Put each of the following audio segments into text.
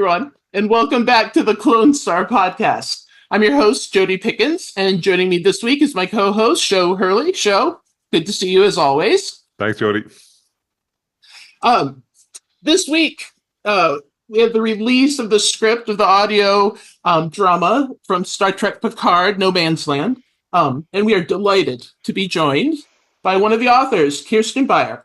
everyone, and welcome back to the Clonestar podcast. I'm your host, Jody Pickens, and joining me this week is my co-host, Sho Hurley. Sho, good to see you as always. Thanks, Jody. This week, we have the release of the script of the audio drama from Star Trek Picard, No Man's Land, and we are delighted to be joined by one of the authors, Kirsten Beyer.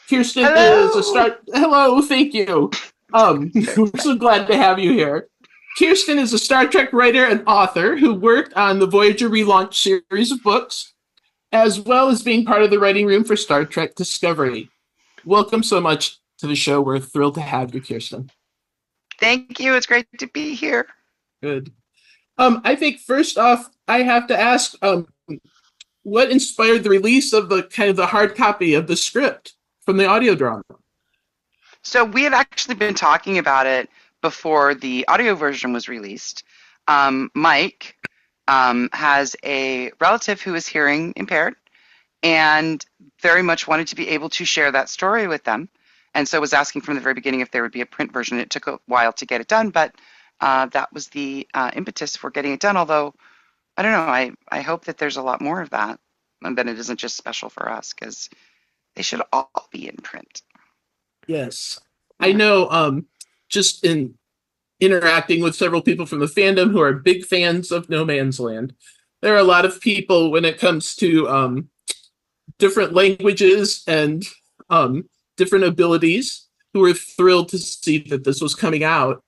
Kirsten is a Star... Hello, thank you. We're so glad to have you here. Kirsten is a Star Trek writer and author who worked on the Voyager relaunch series of books, as well as being part of the writing room for Star Trek Discovery. Welcome so much to the show. We're thrilled to have you, Kirsten. Thank you. It's great to be here. Good. I think first off, I have to ask, what inspired the release of the hard copy of the script from the audio drama? So we had actually been talking about it before the audio version was released. Mike has a relative who is hearing impaired and very much wanted to be able to share that story with them. And so was asking from the very beginning if there would be a print version. It took a while to get it done, but that was the impetus for getting it done. Although, I don't know, I hope that there's a lot more of that and that it isn't just special for us, because they should all be in print. Yes. I know, just in interacting with several people from the fandom who are big fans of No Man's Land, there are a lot of people when it comes to different languages and different abilities who are thrilled to see that this was coming out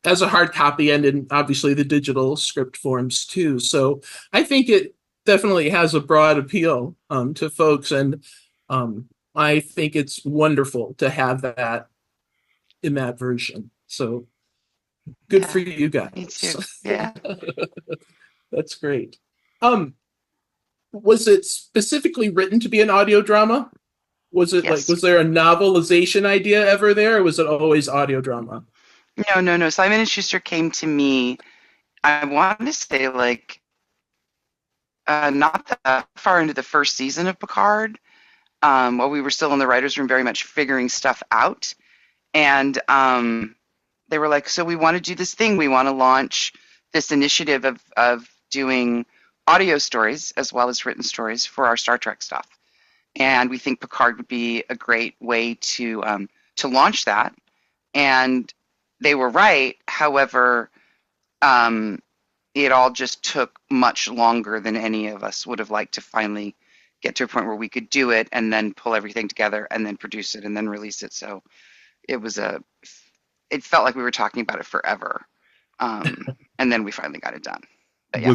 as a hard copy and in obviously the digital script forms too. So I think it definitely has a broad appeal to folks, and I think it's wonderful to have that in that version. So good for you guys. Me too. Yeah. That's great. Was it specifically written to be an audio drama? Was it Yes. was there a novelization idea ever there, or was it always audio drama? No. Simon and Schuster came to me, I want to say not that far into the first season of Picard, while we were still in the writer's room very much figuring stuff out. And they were like, so we want to do this thing. We want to launch this initiative of doing audio stories as well as written stories for our Star Trek stuff. And we think Picard would be a great way to launch that. And they were right. However, it all just took much longer than any of us would have liked to finally get to a point where we could do it and then pull everything together and then produce it and then release it. So it felt like we were talking about it forever. And then we finally got it done. But yeah,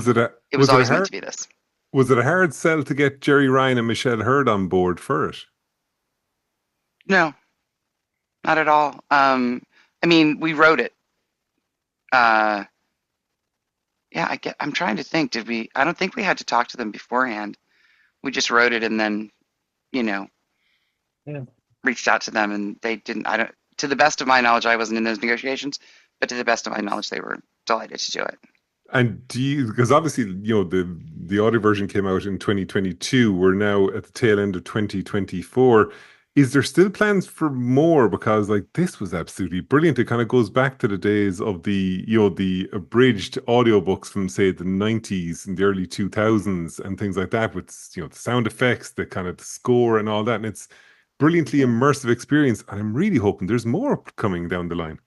it was always meant to be this. Was it a hard sell to get Jerry Ryan and Michelle Hurd on board for it? No, not at all. I mean, we wrote it. I'm trying to think. Did we? I don't think we had to talk to them beforehand. We just wrote it and then, reached out to them, and they didn't. To the best of my knowledge, I wasn't in those negotiations, but to the best of my knowledge, they were delighted to do it. And because obviously, the audio version came out in 2022. We're now at the tail end of 2024. Is there still plans for more? Because this was absolutely brilliant. It kind of goes back to the days of the abridged audiobooks from, say, the 90s and the early 2000s and things like that, with the sound effects, the kind of the score and all that. And it's brilliantly immersive experience. And I'm really hoping there's more coming down the line.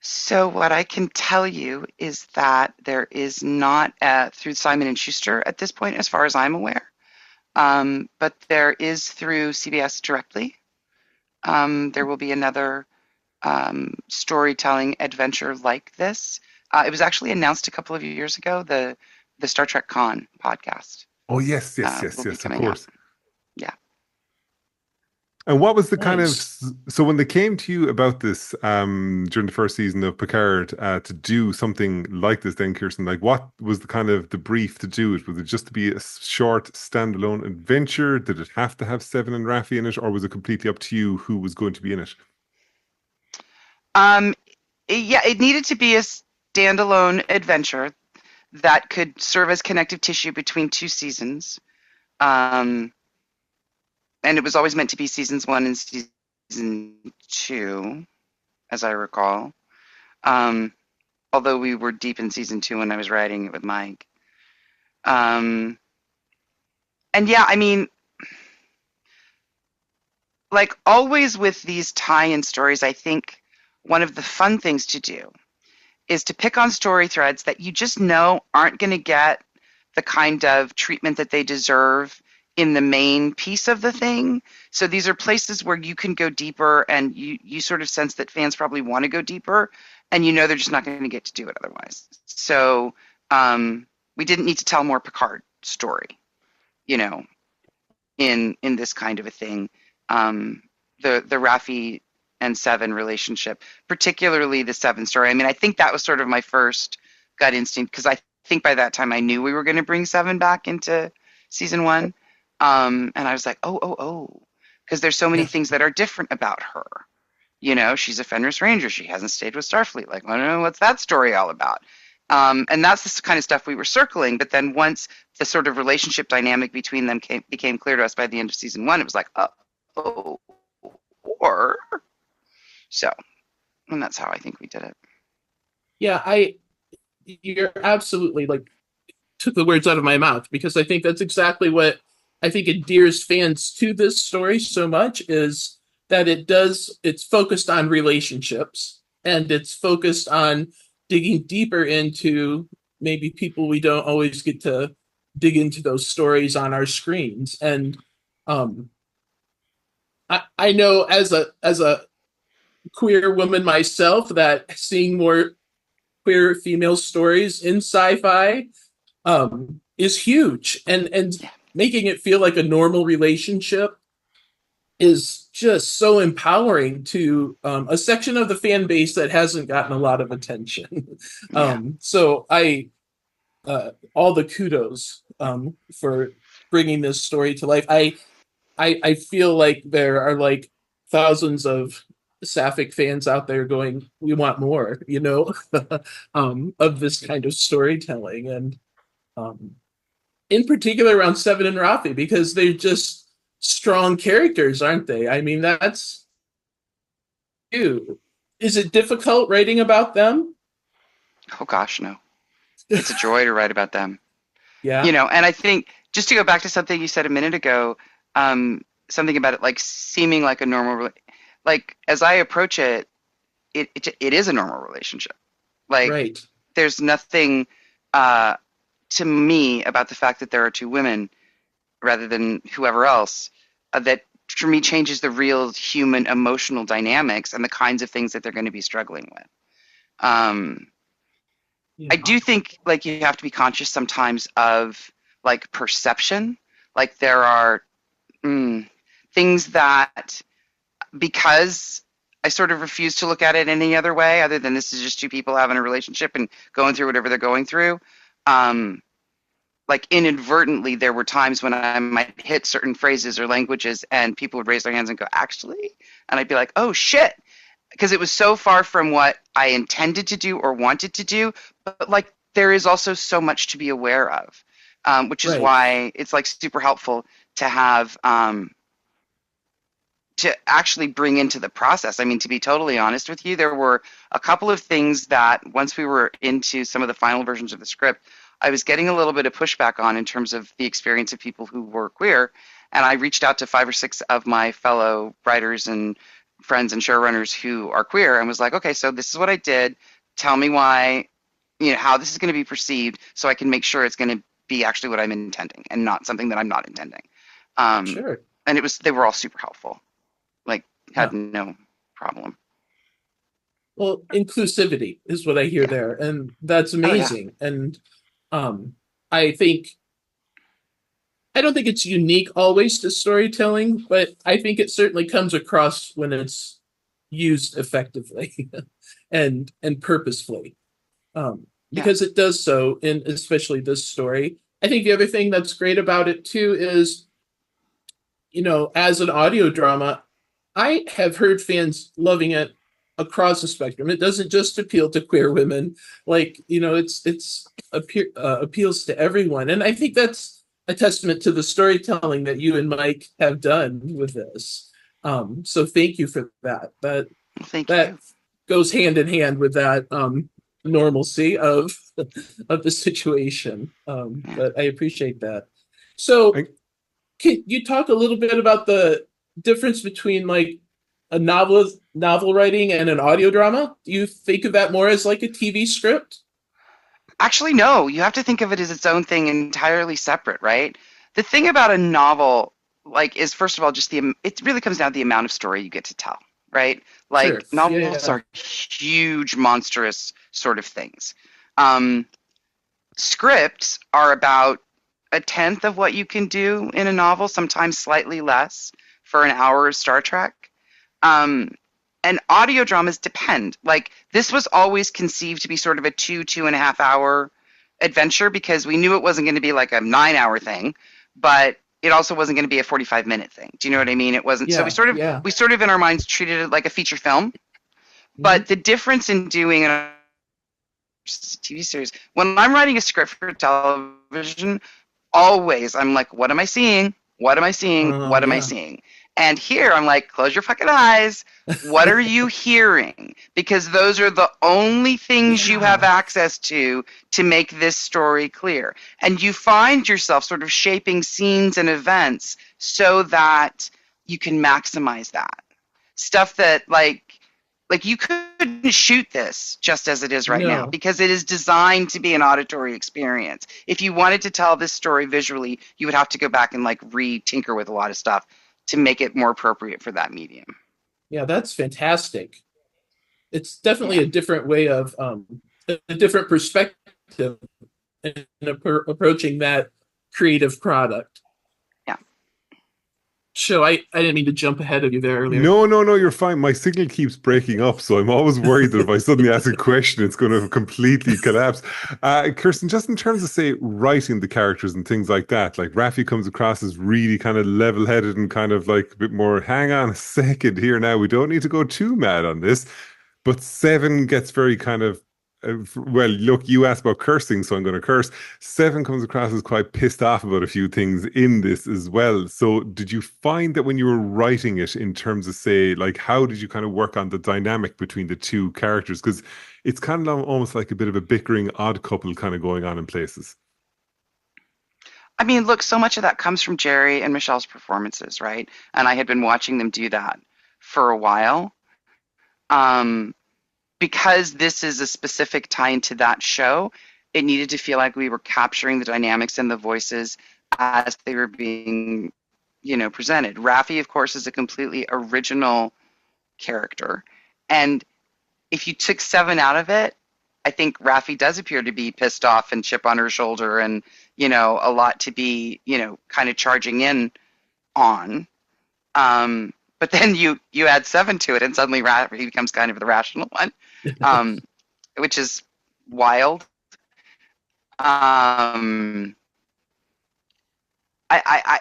So what I can tell you is that there is not through Simon and Schuster at this point, as far as I'm aware. But there is through CBS directly. There will be another storytelling adventure like this. It was actually announced a couple of years ago, the Star Trek Con podcast. Oh, yes, of course. Out. Yeah. And what was the kind of, so when they came to you about this during the first season of Picard to do something like this then, Kirsten, what was the kind of the brief to do it? Was it just to be a short standalone adventure? Did it have to have Seven and Raffi in it, or was it completely up to you who was going to be in it? It needed to be a standalone adventure that could serve as connective tissue between two seasons. And it was always meant to be seasons 1 and season 2. as I recall. Although we were deep in season 2 when I was writing it with Mike. And yeah, I mean, like always with these tie-in stories, I think one of the fun things to do is to pick on story threads that you just know aren't going to get the kind of treatment that they deserve in the main piece of the thing. So these are places where you can go deeper, and you sort of sense that fans probably want to go deeper, and you know they're just not going to get to do it otherwise. So we didn't need to tell more Picard story, you know, in this kind of a thing. The Raffi and Seven relationship, particularly the Seven story. I mean, I think that was sort of my first gut instinct, because I think by that time I knew we were going to bring Seven back into season 1. And I was like, oh, because there's so many things that are different about her. You know, she's a Fenris Ranger. She hasn't stayed with Starfleet. Like, I don't know, what's that story all about? And that's the kind of stuff we were circling. But then once the sort of relationship dynamic between them became clear to us by the end of season 1, it was like, oh, or so. And that's how I think we did it. Yeah, you're absolutely like took the words out of my mouth, because I think that's exactly what I think endears fans to this story so much, is that it's focused on relationships, and it's focused on digging deeper into maybe people we don't always get to dig into those stories on our screens. And I know as a queer woman myself that seeing more queer female stories in sci-fi is huge, and making it feel like a normal relationship is just so empowering to a section of the fan base that hasn't gotten a lot of attention. So I all the kudos for bringing this story to life. I feel like there are like thousands of sapphic fans out there going, we want more, you know, of this kind of storytelling. And in particular around Seven and Raffi, because they're just strong characters, aren't they? I mean, that's you. Is it difficult writing about them? Oh gosh, no. It's a joy to write about them. Yeah. You know, and I think, just to go back to something you said a minute ago, something about it like seeming like a normal, like as I approach it, it is a normal relationship. Like, right. There's nothing to me about the fact that there are two women rather than whoever else that for me changes the real human emotional dynamics and the kinds of things that they're going to be struggling with. I do think like you have to be conscious sometimes of like perception. Like there are things that, because I sort of refuse to look at it any other way other than this is just two people having a relationship and going through whatever they're going through. Like inadvertently, there were times when I might hit certain phrases or languages and people would raise their hands and go, actually? And I'd be like, oh shit. Because it was so far from what I intended to do or wanted to do. But like, there is also so much to be aware of, which is why it's like super helpful to have, to actually bring into the process. I mean, to be totally honest with you, there were a couple of things that once we were into some of the final versions of the script, I was getting a little bit of pushback on in terms of the experience of people who were queer. And I reached out to 5 or 6 of my fellow writers and friends and showrunners who are queer and was like, okay, so this is what I did. Tell me why, you know, how this is going to be perceived so I can make sure it's going to be actually what I'm intending and not something that I'm not intending. Sure. And they were all super helpful. Like, had no problem. Well, inclusivity is what I hear there, and that's amazing. And I don't think it's unique always to storytelling, but I think it certainly comes across when it's used effectively and purposefully, because it does so in especially this story. I think the other thing that's great about it too is, you know, as an audio drama, I have heard fans loving it across the spectrum. It doesn't just appeal to queer women. Like, you know, it's appeals to everyone. And I think that's a testament to the storytelling that you and Mike have done with this. So thank you for that. Thank you. goes hand in hand with that normalcy of the situation. But I appreciate that. So I, can you talk a little bit about the difference between like a novel writing and an audio drama? Do you think of that more as like a TV script? Actually, no, you have to think of it as its own thing, entirely separate, right? The thing about a novel, like, is first of all, just it really comes down to the amount of story you get to tell, right? Sure. Like, novels Yeah. are huge, monstrous sort of things. Um, Scripts are about a tenth of what you can do in a novel, sometimes slightly less for an hour of Star Trek. Um, and audio dramas depend. Like, this was always conceived to be sort of a 2.5 hour adventure because we knew it wasn't going to be like a 9 hour thing, but it also wasn't going to be a 45-minute thing. Do you know what I mean? It wasn't. So Yeah. Yeah. we sort of in our minds treated it like a feature film. Mhm. But the difference in doing a TV series, when I'm writing a script for television, always I'm like, what am I seeing? What am I seeing? What am I Yeah. seeing? And here I'm like, close your fucking eyes. What are you hearing? Because those are the only things you have Yeah. access to make this story clear. And you find yourself sort of shaping scenes and events so that you can maximize that. Stuff that like you couldn't shoot this just as it is right now No. because it is designed to be an auditory experience. If you wanted to tell this story visually, you would have to go back and like re-tinker with a lot of stuff to make it more appropriate for that medium. Yeah, that's fantastic. It's definitely Yeah. a different way of a different perspective in approaching that creative product. Yeah. So I didn't mean to jump ahead of you there earlier. no, no, no, you're fine. My signal keeps breaking up, so I'm always worried that if I suddenly ask a question, it's going to completely collapse. Kirsten, just in terms of, say, writing the characters and things like that, like Raffi comes across as really kind of level-headed and kind of like a bit more, hang on a second here now, we don't need to go too mad on this. But Seven gets very kind of, well, look, you asked about cursing, so I'm going to curse. Seven comes across as quite pissed off about a few things in this as well. So, did you find that when you were writing it, in terms of, say, like, how did you kind of work on the dynamic between the two characters? Because it's kind of almost like a bit of a bickering odd couple kind of going on in places. I mean, look, so much of that comes from Jerry and Michelle's performances, right? And I had been watching them do that for a while. Um, because this is a specific tie into that show, it needed to feel like we were capturing the dynamics and the voices as they were being, presented. Raffi, of course, is a completely original character. And if you took Seven out of it, I think Raffi does appear to be pissed off and chip on her shoulder and, a lot to be, kind of charging in on. But then you add Seven to it, and suddenly Raffi becomes kind of the rational one, um, which is wild. Um,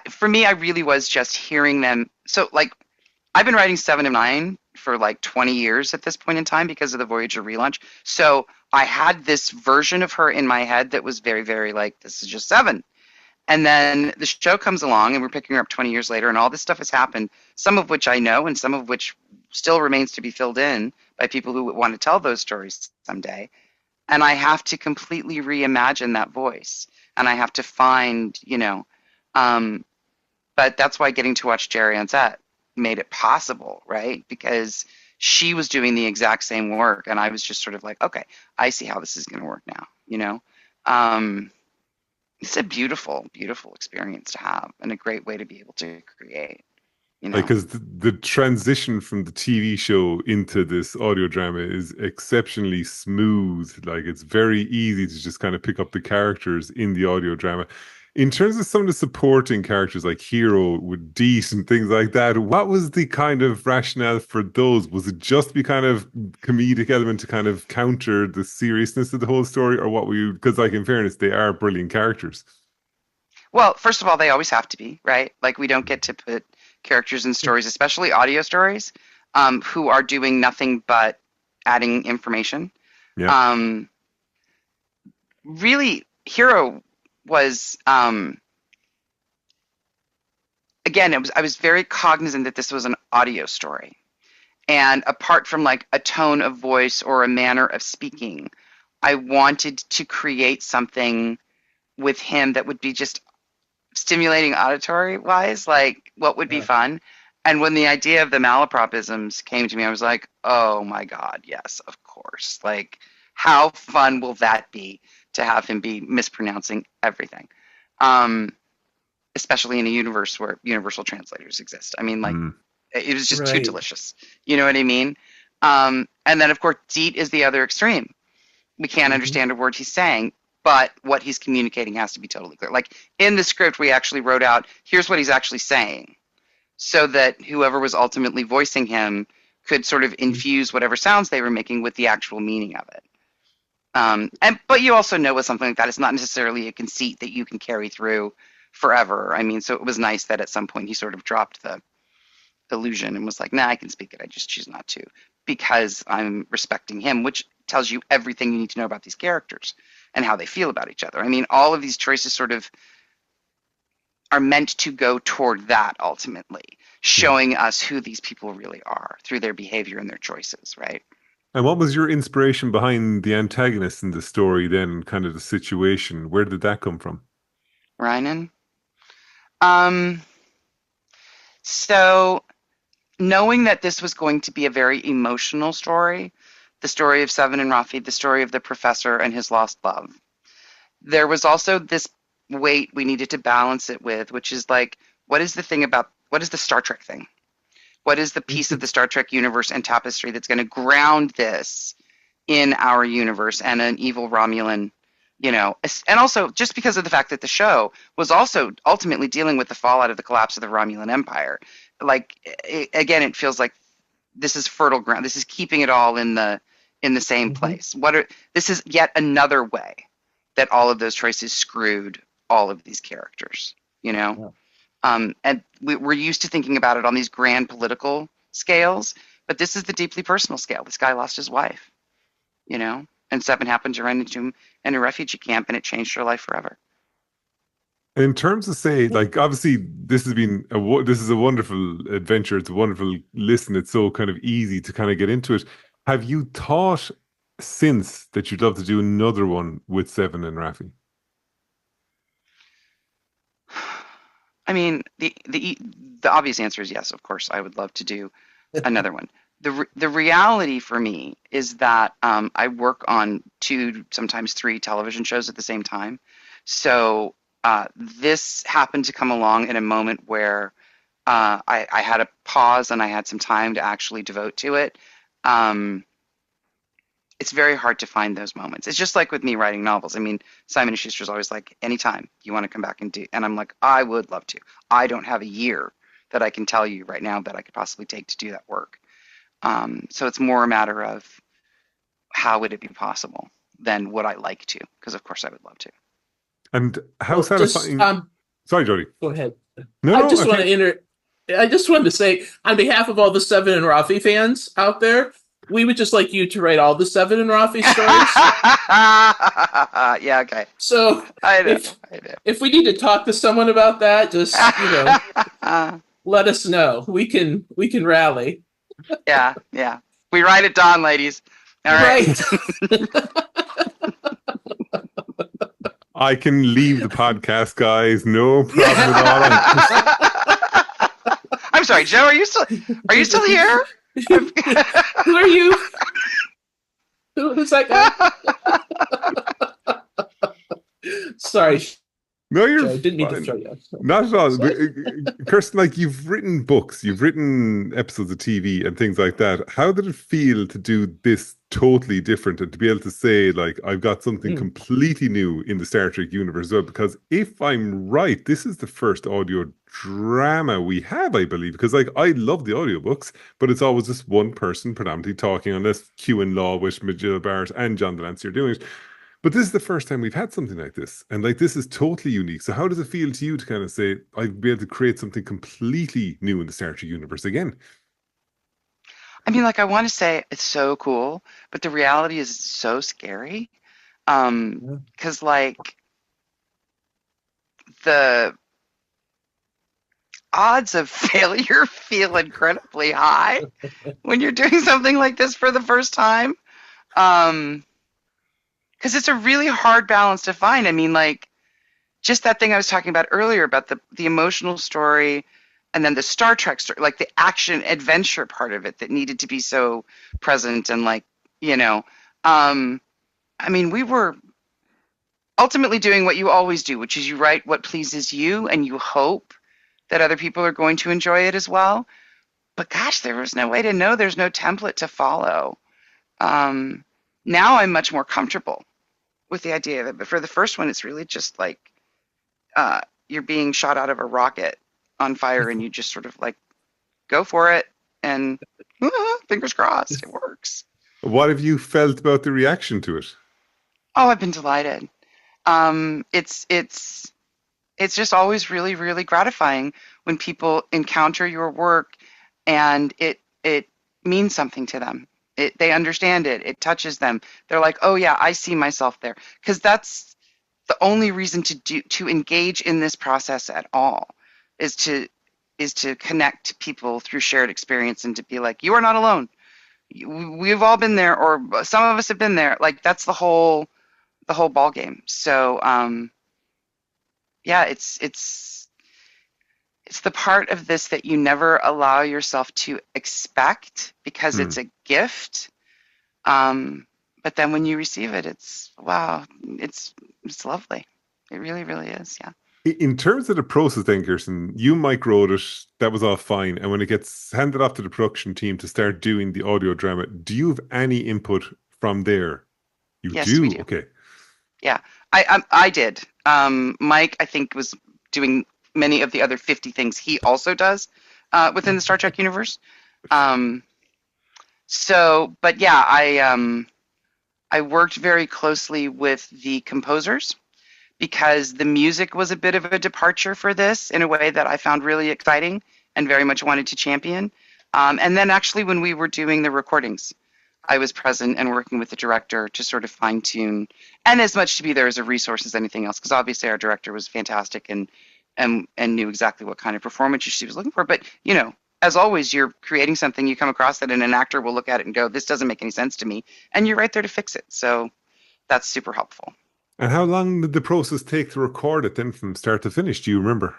for me, I really was just hearing them. So, like, I've been writing Seven of Nine for like 20 years at this point in time because of the Voyager relaunch. So I had this version of her in my head that was very, very like, this is just Seven. And then the show comes along and we're picking her up 20 years later and all this stuff has happened, some of which I know and some of which still remains to be filled in by people who want to tell those stories someday. And I have to completely reimagine that voice. And I have to find, um, but that's why getting to watch Jerry on set made it possible, right? Because she was doing the exact same work and I was just sort of like, okay, I see how this is going to work now. Um, it's a beautiful, beautiful experience to have and a great way to be able to create, Like, because the transition from the TV show into this audio drama is exceptionally smooth. Like, it's very easy to just kind of pick up the characters in the audio drama. In terms of some of the supporting characters, like Hero with Deet and things like that, what was the kind of rationale for those? Was it just to be kind of comedic element to kind of counter the seriousness of the whole story, or what were you? Because, like, in fairness, they are brilliant characters. Well, first of all, they always have to be, right? Like, we don't get to put characters in stories, especially audio stories, who are doing nothing but adding information. Yeah. Really, Hero was, again, I was very cognizant that this was an audio story. And apart from like a tone of voice or a manner of speaking, I wanted to create something with him that would be just stimulating auditory wise, like what would be Yeah. fun. And when the idea of the malapropisms came to me, I was like, oh my God, yes, of course. Like, how fun will that be to have him be mispronouncing everything? Um, Especially in a universe where universal translators exist. I mean, like, Mm. it was just too Right. delicious. You know what I mean? And then, of course, Deet is the other extreme. We can't Mhm. understand a word he's saying, but what he's communicating has to be totally clear. Like in the script, we actually wrote out, here's what he's actually saying, so that whoever was ultimately voicing him could sort of infuse whatever sounds they were making with the actual meaning of it. But you also know with something like that, it's not necessarily a conceit that you can carry through forever. I mean, so it was nice that at some point he sort of dropped the illusion and was like, nah, I can speak it. I just choose not to because I'm respecting him, which tells you everything you need to know about these characters and how they feel about each other. I mean, all of these choices sort of are meant to go toward that ultimately, Yeah. showing us who these people really are through their behavior and their choices, right? And what was your inspiration behind the antagonist in the story then, kind of the situation? Where did that come from? Rhinan? Um, so knowing that this was going to be a very emotional story, the story of Seven and Rafi, the story of the professor and his lost love, there was also this weight we needed to balance it with, which is like, what is the Star Trek thing? What is the piece of the Star Trek universe and tapestry that's going to ground this in our universe and an evil Romulan, and also just because of the fact that the show was also ultimately dealing with the fallout of the collapse of the Romulan Empire. Like, again, it feels like this is fertile ground. This is keeping it all in the same Mhm. place. This is yet another way that all of those choices screwed all of these characters, you know? Yeah. And we're used to thinking about it on these grand political scales, but this is the deeply personal scale. This guy lost his wife, and Seven happened to run into him in a refugee camp, and it changed her life forever. And in terms of say, like obviously this has been this is a wonderful adventure. It's a wonderful listen. It's so kind of easy to kind of get into it. Have you thought since that you'd love to do another one with Seven and Rafi? I mean, the obvious answer is yes. Of course, I would love to do another one. The reality for me is that I work on 2, sometimes 3 television shows at the same time. So this happened to come along in a moment where I had a pause and I had some time to actually devote to it. Um, it's very hard to find those moments. It's just like with me writing novels. I mean, Simon & Schuster's always like, anytime you want to come back and do, and I'm like, I would love to. I don't have a year that I can tell you right now that I could possibly take to do that work. So it's more a matter of how would it be possible than would I like to, because of course I would love to. And how Well, just satisfying? Sorry, Jody. go ahead. No, I no, just I want to think I just wanted to say, on behalf of all the Seven and Rafi fans out there, we would just like you to write all the Seven and Rafi stories. Yeah, okay. So I know. if if we need to talk to someone about that, just let us know. We can rally. Yeah, yeah. We write at dawn, ladies. All right. Right. I can leave the podcast, guys. No problem at all. I'm just I'm sorry, Joe. Are you still here? Who are you? Who's that guy? Sorry, no, you're Joe. Didn't mean to fine. throw you. Not at all. Kirsten, like you've written books, you've written episodes of TV and things like that. How did it feel to do this totally different and to be able to say, like, I've got something Mm. completely new in the Star Trek universe as well? Because if I'm right, this is the first audio drama we have, I believe. Because like I love the audiobooks, but it's always just one person predominantly talking, unless Q and Law, which Majilla Barrett and John Delancey are doing it. But this is the first time we've had something like this. And like this is totally unique. So how does it feel to you to kind of say, I'd be able to create something completely new in the Star Trek universe again? I mean, like, I want to say it's so cool, but the reality is so scary. Yeah. Because like the odds of failure feel incredibly high when you're doing something like this for the first time. Because it's a really hard balance to find. I mean, like, just that thing I was talking about earlier about the emotional story and then the Star Trek story, like the action adventure part of it that needed to be so present and like, you know, I mean, we were ultimately doing what you always do, which is you write what pleases you and you hope that other people are going to enjoy it as well. But gosh, there was no way to know. There's no template to follow. Now I'm much more comfortable with the idea of it. But for the first one, it's really just like you're being shot out of a rocket on fire and you just sort of like go for it and fingers crossed it works. What have you felt about the reaction to it? Oh, I've been delighted. It's just always really, really gratifying when people encounter your work and it means something to them. They understand it. It touches them. They're like, oh yeah, I see myself there. Because that's the only reason to engage in this process at all is to connect people through shared experience and to be like, you are not alone. We've all been there, or some of us have been there. Like that's the whole ball game. So yeah, it's the part of this that you never allow yourself to expect because it's a gift. But then when you receive it, it's wow, it's lovely. It really, really is. Yeah. In terms of the process then, Kirsten, you microed it, that was all fine. And when it gets handed off to the production team to start doing the audio drama, do you have any input from there? Yes, we do. Okay. Yeah, I did. Mike, I think, was doing many of the other 50 things he also does within the Star Trek universe. But yeah, I worked very closely with the composers because the music was a bit of a departure for this in a way that I found really exciting and very much wanted to champion. And then actually when we were doing the recordings, I was present and working with the director to sort of fine tune and as much to be there as a resource as anything else, because obviously our director was fantastic and knew exactly what kind of performance she was looking for. But, you know, as always, you're creating something, you come across it and an actor will look at it and go, this doesn't make any sense to me. And you're right there to fix it. So that's super helpful. And how long did the process take to record it then from start to finish? Do you remember?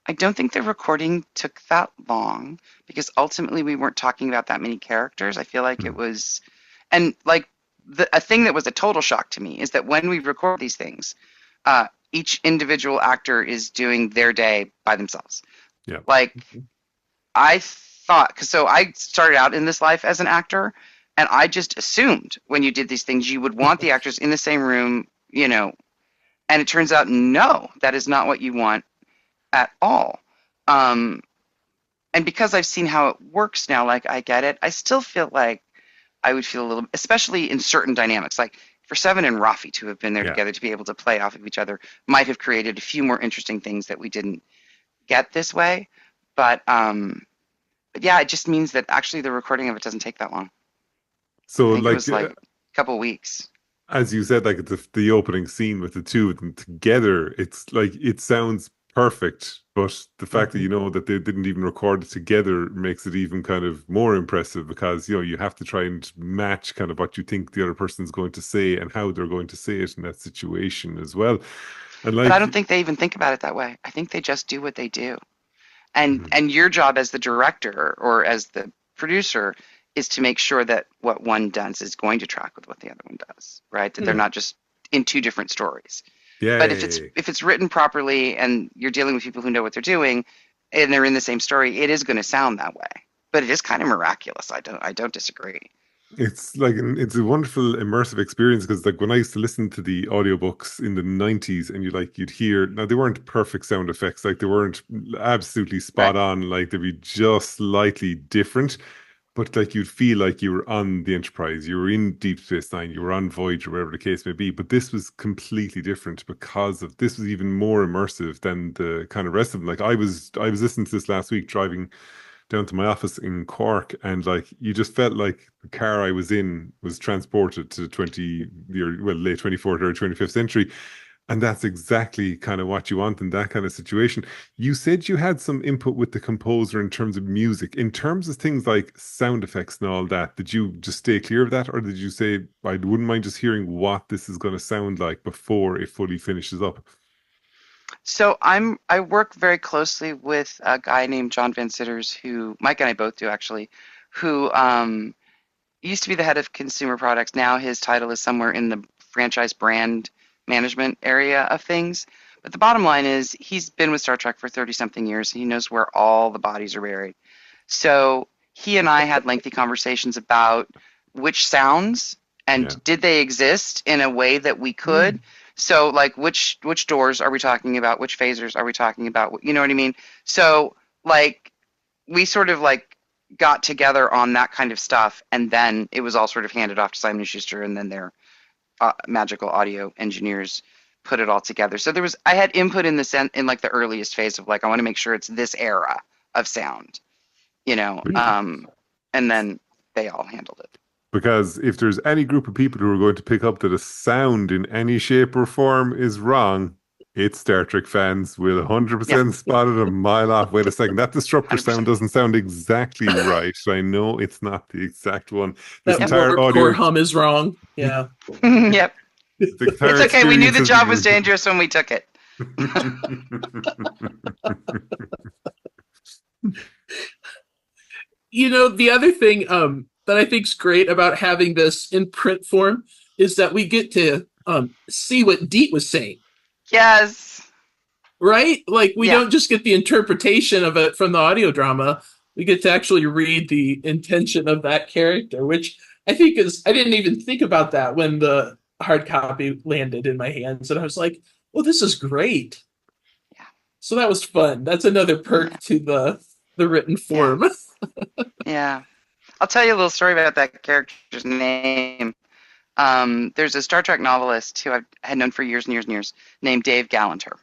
I don't think the recording took that long because ultimately we weren't talking about that many characters. I feel like it was, and like a thing that was a total shock to me is that when we record these things, each individual actor is doing their day by themselves. Yeah. Like I thought, so I started out in this life as an actor and I just assumed when you did these things, you would want the actors in the same room, you know, and it turns out, no, that is not what you want at all. And because I've seen how it works now, like I get it, I still feel like I would feel a little, especially in certain dynamics, like for Seven and Rafi to have been there together to be able to play off of each other might have created a few more interesting things that we didn't get this way. But yeah, it just means that actually the recording of it doesn't take that long. So like, it was like a couple weeks. As you said, like the opening scene with the two of them together, it's like it sounds perfect, but the fact that you know that they didn't even record it together makes it even kind of more impressive because, you know, you have to try and match kind of what you think the other person's going to say and how they're going to say it in that situation as well. And like, but I don't think they even think about it that way. I think they just do what they do. And your job as the director or as the producer is to make sure that what one does is going to track with what the other one does, right? That they're not just in two different stories. Yeah. But if it's written properly and you're dealing with people who know what they're doing and they're in the same story, it is going to sound that way. But it is kind of miraculous. I don't disagree. It's like it's a wonderful immersive experience because like when I used to listen to the audiobooks in the 90s and you'd hear, now they weren't perfect sound effects, like they weren't absolutely spot on, like they'd be just slightly different. But like you'd feel like you were on the Enterprise, you were in Deep Space Nine, you were on Voyager, whatever the case may be. But this was completely different because of this was even more immersive than the kind of rest of them. Like I was listening to this last week driving down to my office in Cork, and like you just felt like the car I was in was transported to late 24th or 25th century. And that's exactly kind of what you want in that kind of situation. You said you had some input with the composer in terms of music. In terms of things like sound effects and all that, did you just stay clear of that? Or did you say, I wouldn't mind just hearing what this is going to sound like before it fully finishes up? So I work very closely with a guy named John Van Sitters, who Mike and I both do actually, who used to be the head of consumer products. Now his title is somewhere in the franchise brand management area of things. But the bottom line is he's been with Star Trek for 30 something years. And he knows where all the bodies are buried. So he and I had lengthy conversations about which sounds and did they exist in a way that we could. So like which doors are we talking about? Which phasers are we talking about? You know what I mean? So like we sort of like got together on that kind of stuff, and then it was all sort of handed off to Simon and Schuster, and then their magical audio engineers put it all together. So I had input in in like the earliest phase of like I want to make sure it's this era of sound, you know, and then they all handled it. Because if there's any group of people who are going to pick up that a sound in any shape or form is wrong, it's Star Trek fans will 100% spot it a mile off. Wait a second, that disruptor 100%. sound doesn't sound exactly right. I know it's not the exact one. This That entire core audio hum is wrong. Yeah. Yep. the It's okay. We knew the experience job of was dangerous when we took it. You know, the other thing that I think's great about having this in print form is that we get to see what Deet was saying. Yes. Right? Like we don't just get the interpretation of it from the audio drama. We get to actually read the intention of that character, which I think I didn't even think about that when the hard copy landed in my hands. And I was like, well, this is great. Yeah. So that was fun. That's another perk to the written form. Yeah. I'll tell you a little story about that character's name. There's a Star Trek novelist who I had known for years and years and years named Dave Gallanter.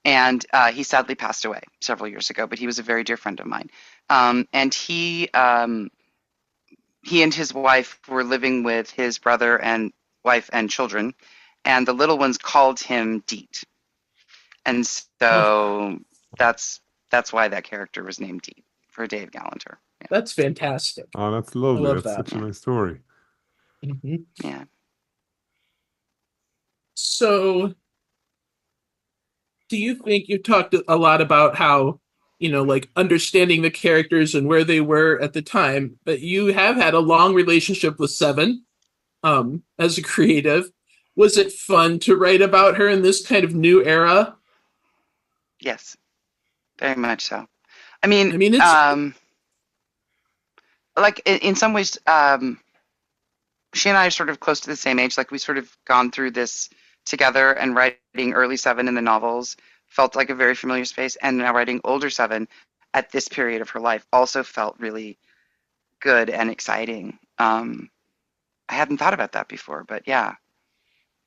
And he sadly passed away several years ago, but he was a very dear friend of mine. And he and his wife were living with his brother and wife and children, and the little ones called him Deet. And so that's why that character was named Deet, for Dave Gallanter. Yeah. That's fantastic. Oh, that's lovely. I love That's that. such a nice story. Mm-hmm. Yeah. So, do you think you talked a lot about how, you know, like understanding the characters and where they were at the time, but you have had a long relationship with Seven as a creative. Was it fun to write about her in this kind of new era? Yes. Very much so. I mean it's like in some ways, she and I are sort of close to the same age. Like we sort of gone through this together, and writing early Seven in the novels felt like a very familiar space. And now writing older Seven at this period of her life also felt really good and exciting. I hadn't thought about that before, but yeah.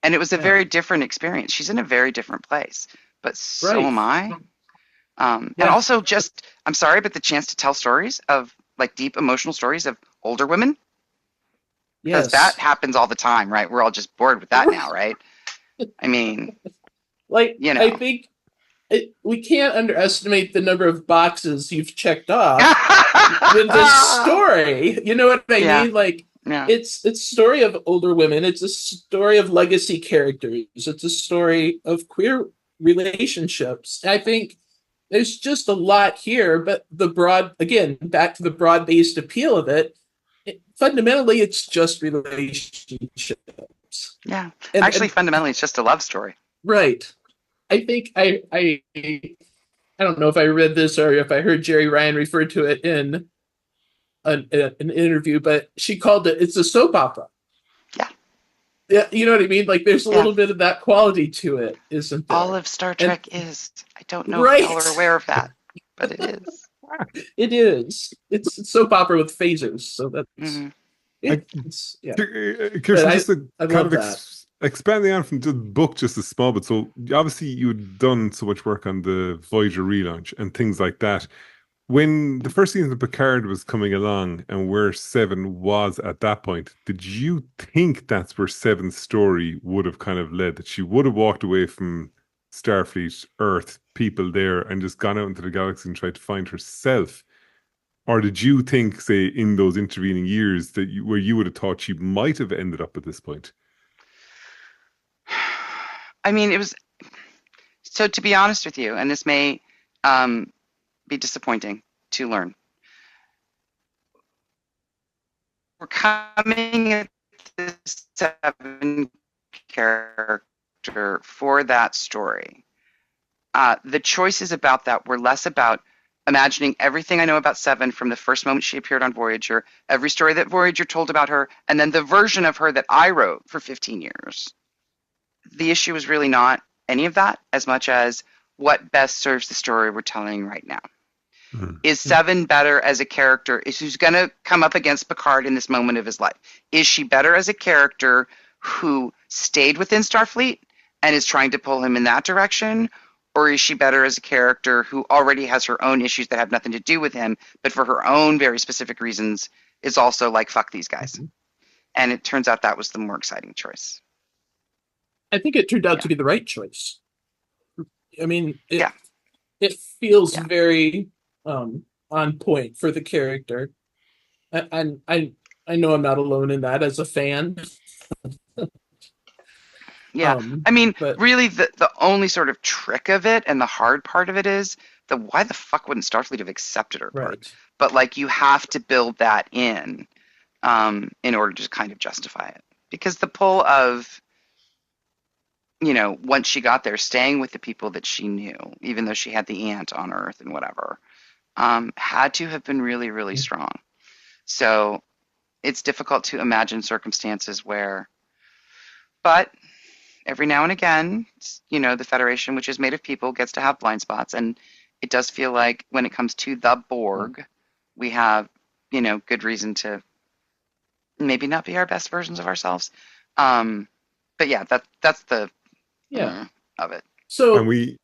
And it was a very different experience. She's in a very different place, but so am I. And also just, I'm sorry, but the chance to tell stories of like deep emotional stories of older women. Because that happens all the time, right? We're all just bored with that now, right? I mean, like, you know. I think we can't underestimate the number of boxes you've checked off with this story. You know what I mean? Like, it's a story of older women. It's a story of legacy characters. It's a story of queer relationships. I think there's just a lot here, but back to the broad-based appeal of it, fundamentally, it's just relationships. Yeah. Actually, fundamentally, it's just a love story. Right. I think I don't know if I read this or if I heard Jerry Ryan refer to it in an interview, but she called it's a soap opera. Yeah. Yeah, you know what I mean? Like there's a little bit of that quality to it, isn't there? All of Star Trek is. I don't know if y'all are aware of that, but it is. It is. It's a soap opera with phasers, so that's Kirsten, just to kind of expanding on from the book just a small bit. So obviously you had done so much work on the Voyager relaunch and things like that. when the first season of Picard was coming along and where Seven was at that point, did you think that's where Seven's story would have kind of led? That she would have walked away from Starfleet, Earth, people there, and just gone out into the galaxy and tried to find herself? Or did you think, say, in those intervening years that where you would have thought she might have ended up at this point? I mean, it was, so to be honest with you, and this may be disappointing to learn. We're coming at the Seven character for that story. The choices about that were less about imagining everything I know about Seven from the first moment she appeared on Voyager, every story that Voyager told about her, and then the version of her that I wrote for 15 years. The issue is really not any of that as much as what best serves the story we're telling right now. Mm-hmm. Is Seven better as a character? Is who's going to come up against Picard in this moment of his life? Is she better as a character who stayed within Starfleet and is trying to pull him in that direction? Or is she better as a character who already has her own issues that have nothing to do with him, but for her own very specific reasons is also like, fuck these guys. Mm-hmm. And it turns out that was the more exciting choice. I think it turned out to be the right choice. I mean, it feels very on point for the character. And I know I'm not alone in that as a fan. I mean, but really the only sort of trick of it and the hard part of it is why the fuck wouldn't Starfleet have accepted her part? Right. But like you have to build that in order to kind of justify it. Because the pull of, you know, once she got there, staying with the people that she knew, even though she had the aunt on Earth and whatever, had to have been really, really strong. So it's difficult to imagine circumstances where, but every now and again, you know, the Federation, which is made of people, gets to have blind spots. And it does feel like when it comes to the Borg, we have, you know, good reason to maybe not be our best versions of ourselves. But yeah, that's the of it. So and we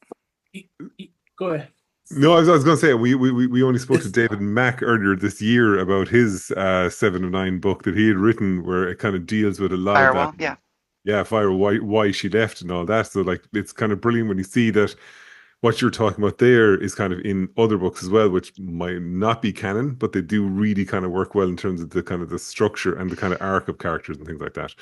go ahead. No, I was going to say we only spoke to David Mack earlier this year about his 7 of 9 book that he had written, where it kind of deals with a lot Firewall, of that. Firewall, why she left and all that. So like it's kind of brilliant when you see that what you're talking about there is kind of in other books as well, which might not be canon, but they do really kind of work well in terms of the kind of the structure and the kind of arc of characters and things like that.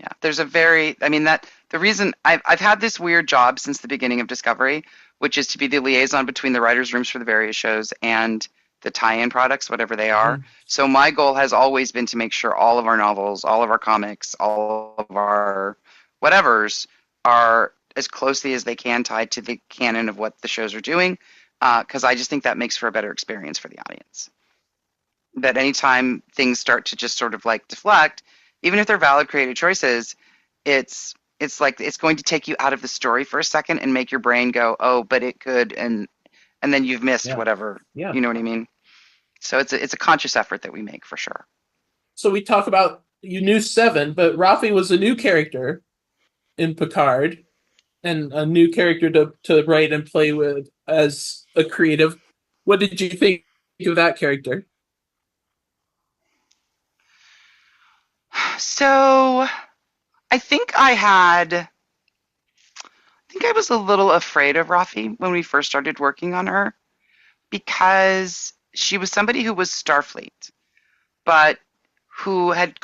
Yeah, there's the reason I've had this weird job since the beginning of Discovery, which is to be the liaison between the writers' rooms for the various shows and the tie-in products, whatever they are. So my goal has always been to make sure all of our novels, all of our comics, all of our whatevers are as closely as they can tied to the canon of what the shows are doing, because I just think that makes for a better experience for the audience. That anytime things start to just sort of like deflect, even if they're valid creative choices, it's like it's going to take you out of the story for a second and make your brain go, oh, but it could, and then you've missed whatever. Yeah. You know what I mean? So it's a conscious effort that we make for sure. So we talk about, you knew Seven, but Rafi was a new character in Picard and a new character to write and play with as a creative. What did you think of that character? So I think I was a little afraid of Rafi when we first started working on her, because she was somebody who was Starfleet, but who had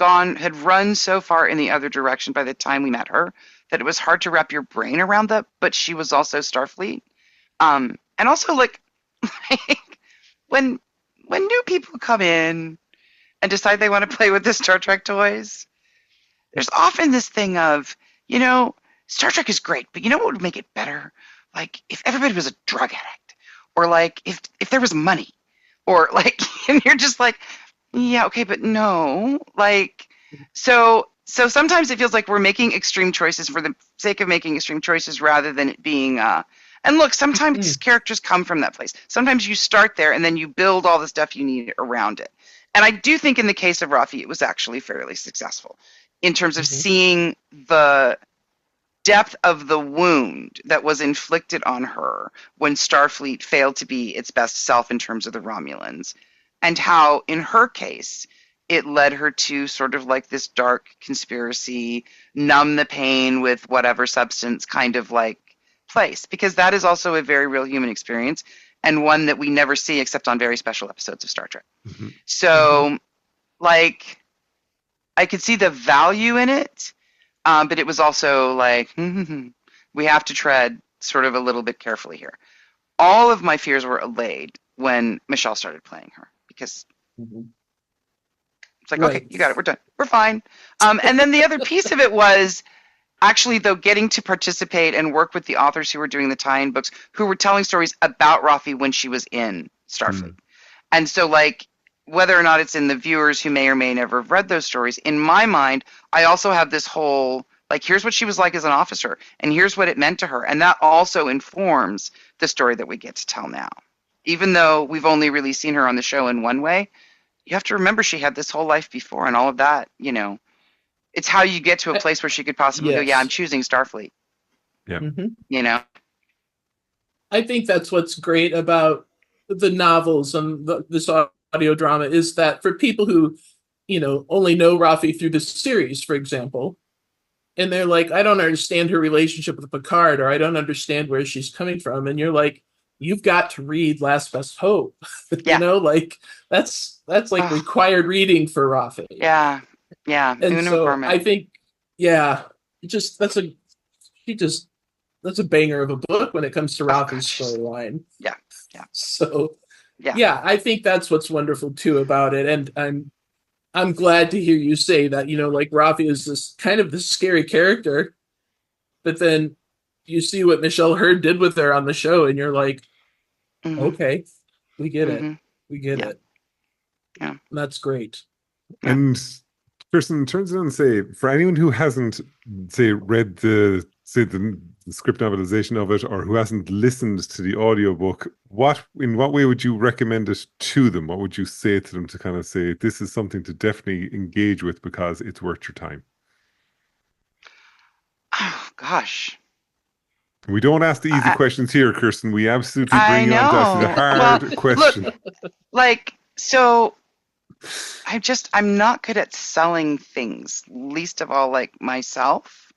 run so far in the other direction by the time we met her that it was hard to wrap your brain around that, but she was also Starfleet. And also like when new people come in and decide they want to play with the Star Trek toys, there's often this thing of, you know, Star Trek is great, but you know what would make it better? Like if everybody was a drug addict, or like if there was money, or like, and you're just like, yeah, okay, but no, like, so sometimes it feels like we're making extreme choices for the sake of making extreme choices rather than it being, and look, sometimes characters come from that place. Sometimes you start there and then you build all the stuff you need around it. And I do think in the case of Rafi, it was actually fairly successful in terms of seeing the depth of the wound that was inflicted on her when Starfleet failed to be its best self in terms of the Romulans, and how, in her case, it led her to sort of like this dark conspiracy, numb the pain with whatever substance kind of like place, because that is also a very real human experience and one that we never see except on very special episodes of Star Trek. Mm-hmm. So, like, I could see the value in it, but it was also like, we have to tread sort of a little bit carefully here. All of my fears were allayed when Michelle started playing her, because it's like, okay, you got it, we're done, we're fine. And then the other piece of it was actually, though, getting to participate and work with the authors who were doing the tie-in books, who were telling stories about Rafi when she was in Starfleet. And so, like, whether or not it's in the viewers who may or may never have read those stories, in my mind, I also have this whole, like, here's what she was like as an officer, and here's what it meant to her. And that also informs the story that we get to tell now. Even though we've only really seen her on the show in one way, you have to remember she had this whole life before and all of that, you know. It's how you get to a place where she could possibly go, yeah, I'm choosing Starfleet. Yeah. You know? I think that's what's great about the novels and this audio drama is that for people who, you know, only know Rafi through the series, for example, and they're like, I don't understand her relationship with Picard, or I don't understand where she's coming from. And you're like, you've got to read Last Best Hope. Yeah. You know, like that's like required reading for Rafi. Yeah. Yeah. And so I think, that's a banger of a book when it comes to Rafi's storyline. Yeah. Yeah. So I think that's what's wonderful too about it. And I'm glad to hear you say that, you know, like Rafi is this kind of this scary character, but then you see what Michelle Hurd did with her on the show and you're like, okay, we get it. We get it. Yeah. And that's great. And Kirsten, turns around and say, for anyone who hasn't, say, read the script novelization of it, or who hasn't listened to the audiobook, in what way would you recommend it to them? What would you say to them to kind of say, this is something to definitely engage with because it's worth your time? Oh, gosh. We don't ask the easy questions here, Kirsten. We absolutely bring you on to ask the hard question. Look, like, so I'm not good at selling things, least of all, like, myself.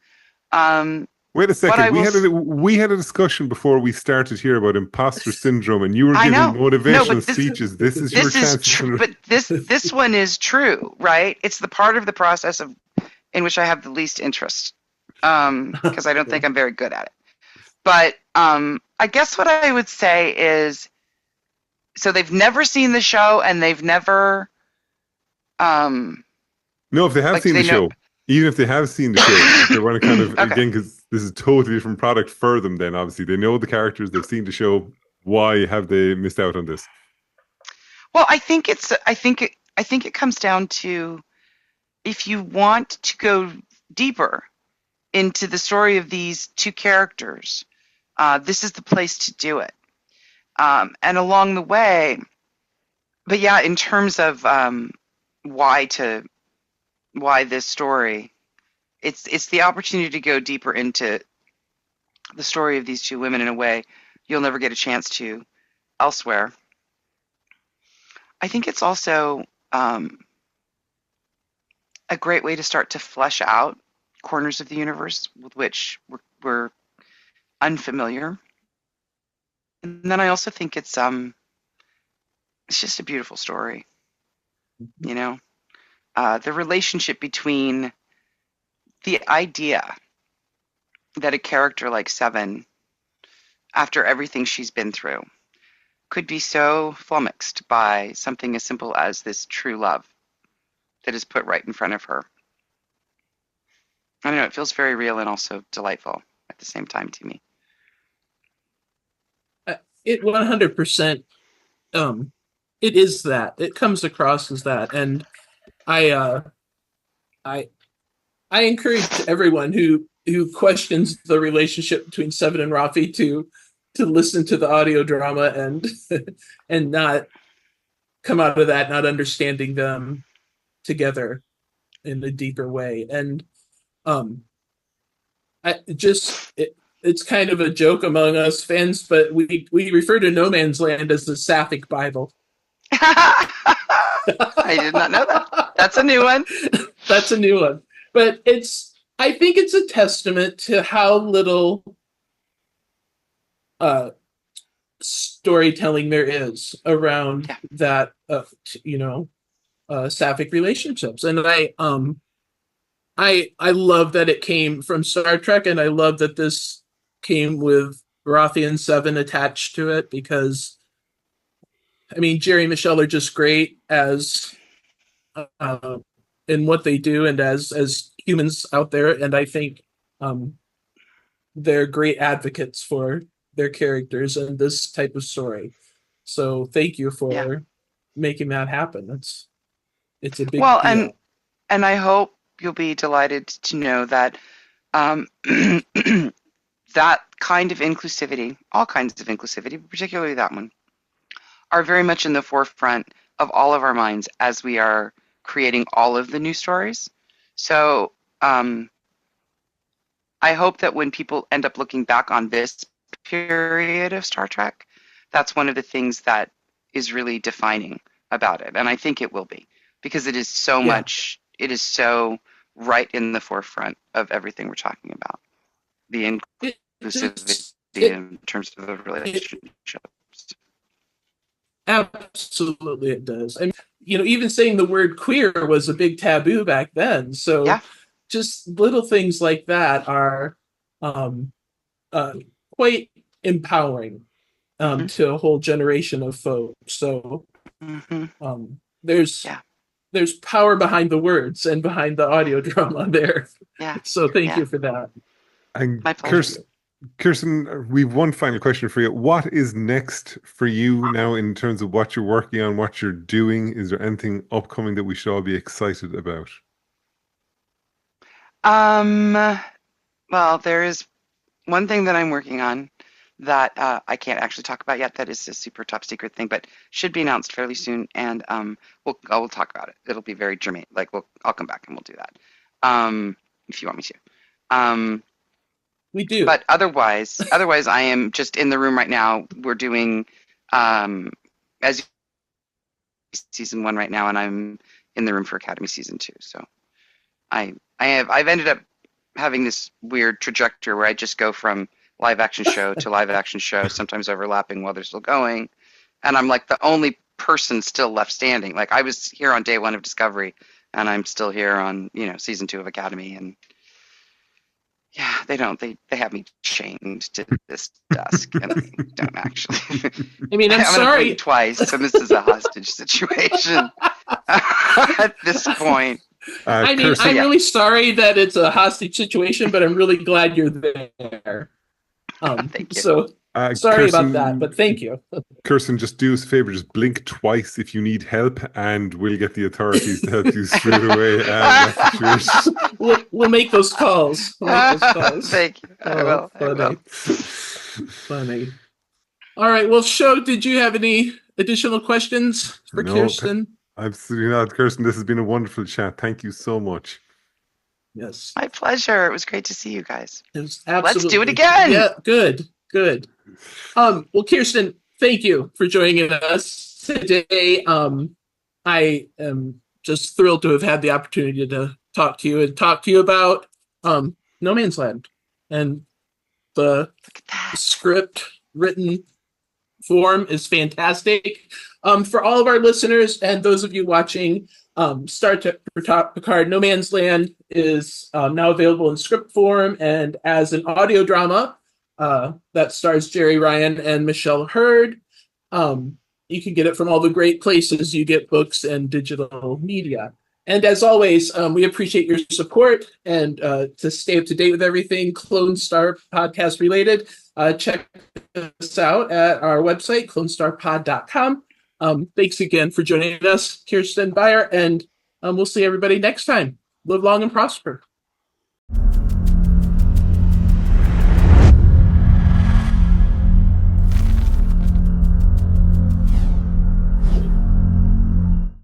Wait a second. We had a discussion before we started here about imposter syndrome, and you were giving motivational speeches. This is your chance. But this one is true, right? It's the part of the process in which I have the least interest, because I don't think I'm very good at it. But I guess what I would say is, so they've never seen the show, and they've never. No, if they have seen the show. Even if they have seen the show, they want to kind of, again, because this is a totally different product for them then, obviously. They know the characters, they've seen the show. Why have they missed out on this? Well, I think it comes down to, if you want to go deeper into the story of these two characters, this is the place to do it. And along the way, but yeah, in terms of why this story, it's the opportunity to go deeper into the story of these two women in a way you'll never get a chance to elsewhere. I think it's also a great way to start to flesh out corners of the universe with which we're unfamiliar. And then I also think it's just a beautiful story, you know. The relationship between the idea that a character like Seven, after everything she's been through, could be so flummoxed by something as simple as this true love that is put right in front of her. I don't know, it feels very real and also delightful at the same time to me. It 100%, it is that. It comes across as that. And I encourage everyone who questions the relationship between Seven and Rafi to listen to the audio drama and not come out of that not understanding them together in a deeper way. And it's kind of a joke among us fans, but we refer to No Man's Land as the Sapphic Bible. I did not know that. That's a new one. That's a new one. But I think it's a testament to how little storytelling there is around that, sapphic relationships. And I love that it came from Star Trek, and I love that this came with Baratheon 7 attached to it, because I mean, Jerry and Michelle are just great as in what they do and as humans out there, and I think they're great advocates for their characters and this type of story. So thank you for making that happen. It's a big deal. And I hope you'll be delighted to know that that kind of inclusivity, all kinds of inclusivity, but particularly that one, are very much in the forefront of all of our minds as we are creating all of the new stories. So I hope that when people end up looking back on this period of Star Trek, that's one of the things that is really defining about it. And I think it will be, because it is so much, it is so right in the forefront of everything we're talking about. The inclusivity in terms of the relationships. Absolutely, it does. I mean, even saying the word queer was a big taboo back then. So just little things like that are quite empowering to a whole generation of folks. So there's power behind the words and behind the audio drama there. Yeah. So thank you for that. And my pleasure. Kirsten, we've one final question for you. What is next for you now in terms of what you're working on, what you're doing? Is there anything upcoming that we should all be excited about? Well, there is one thing that I'm working on that I can't actually talk about yet. That is a super top secret thing, but should be announced fairly soon. And we'll talk about it. It'll be very germane. I'll come back and we'll do that if you want me to. We do. But otherwise, I am just in the room right now. We're doing as season 1 right now, and I'm in the room for Academy season 2. So I've ended up having this weird trajectory where I just go from live action show to live action show, sometimes overlapping while they're still going, and I'm like the only person still left standing. Like, I was here on day 1 of Discovery, and I'm still here on season 2 of Academy, and they have me chained to this desk, and I don't actually. I mean, I'm sorry. Twice, and this is a hostage situation at this point. I mean, I'm really sorry that it's a hostage situation, but I'm really glad you're there. Thank you. So sorry about that, but thank you. Kirsten, just do us a favor, just blink twice if you need help, and we'll get the authorities to help you straight away. We'll make those calls. Thank you. I will. Funny. All right. Well, did you have any additional questions for Kirsten? Absolutely not. Kirsten, this has been a wonderful chat. Thank you so much. Yes. My pleasure. It was great to see you guys. It was absolutely. Let's do it again. Yeah, good. Well, Kirsten, thank you for joining us today. I am just thrilled to have had the opportunity to talk to you about No Man's Land and the script written form is fantastic. For all of our listeners and those of you watching, Star Trek Picard No Man's Land is now available in script form and as an audio drama that stars Jerry Ryan and Michelle Hurd. You can get it from all the great places you get books and digital media. And as always, we appreciate your support. And to stay up to date with everything Clonestar podcast related, check us out at our website, clonestarpod.com. Thanks again for joining us, Kirsten Beyer, and we'll see everybody next time. Live long and prosper.